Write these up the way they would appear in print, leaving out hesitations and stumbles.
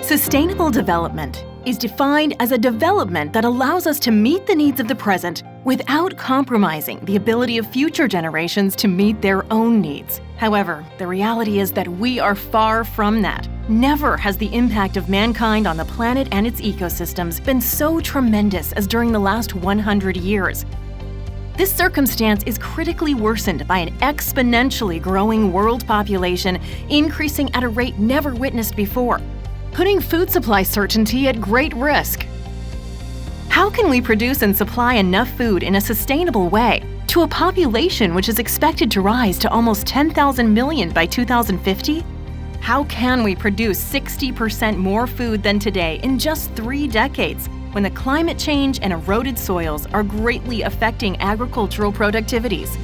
Sustainable development is defined as a development that allows us to meet the needs of the present without compromising the ability of future generations to meet their own needs. However, the reality is that we are far from that. Never has the impact of mankind on the planet and its ecosystems been so tremendous as during the last 100 years. This circumstance is critically worsened by an exponentially growing world population increasing at a rate never witnessed before, putting food supply certainty at great risk. How can we produce and supply enough food in a sustainable way to a population which is expected to rise to almost 10,000 million by 2050? How can we produce 60% more food than today in just 3 decades when the climate change and eroded soils are greatly affecting agricultural productivities?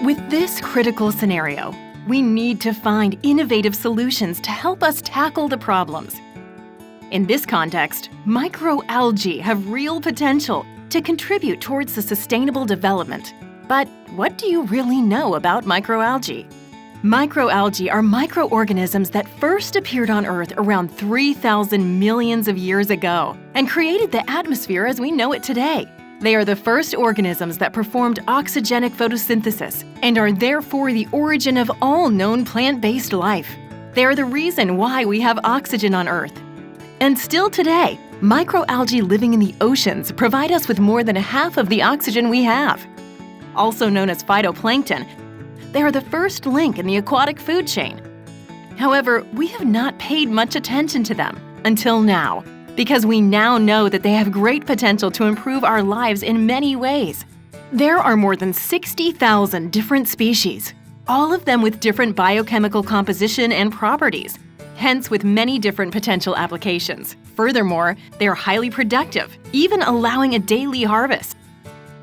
With this critical scenario, we need to find innovative solutions to help us tackle the problems. In this context, microalgae have real potential to contribute towards the sustainable development. But what do you really know about microalgae? Microalgae are microorganisms that first appeared on Earth around 3,000 millions of years ago and created the atmosphere as we know it today. They are the first organisms that performed oxygenic photosynthesis and are therefore the origin of all known plant-based life. They are the reason why we have oxygen on Earth. And still today, microalgae living in the oceans provide us with more than half of the oxygen we have. Also known as phytoplankton, they are the first link in the aquatic food chain. However, we have not paid much attention to them until now, because we now know that they have great potential to improve our lives in many ways. There are more than 60,000 different species, all of them with different biochemical composition and properties, hence with many different potential applications. Furthermore, they are highly productive, even allowing a daily harvest.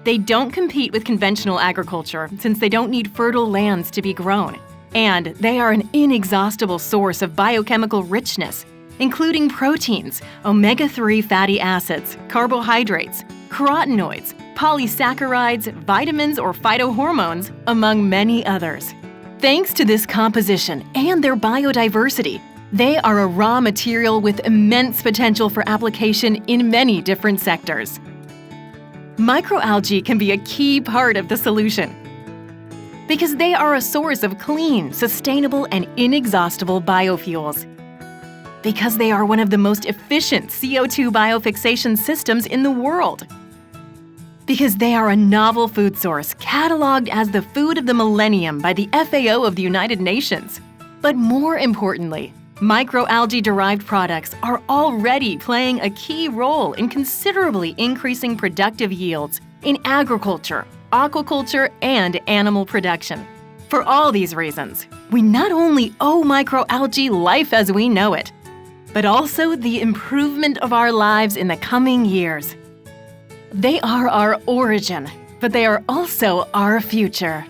They don't compete with conventional agriculture since they don't need fertile lands to be grown, and they are an inexhaustible source of biochemical richness, including proteins, omega-3 fatty acids, carbohydrates, carotenoids, polysaccharides, vitamins or phytohormones, among many others. Thanks to this composition and their biodiversity, they are a raw material with immense potential for application in many different sectors. Microalgae can be a key part of the solution because they are a source of clean, sustainable, and inexhaustible biofuels. Because they are one of the most efficient CO2 biofixation systems in the world. Because they are a novel food source cataloged as the food of the millennium by the FAO of the United Nations. But more importantly, microalgae-derived products are already playing a key role in considerably increasing productive yields in agriculture, aquaculture, and animal production. For all these reasons, we not only owe microalgae life as we know it, but also the improvement of our lives in the coming years. They are our origin, but they are also our future.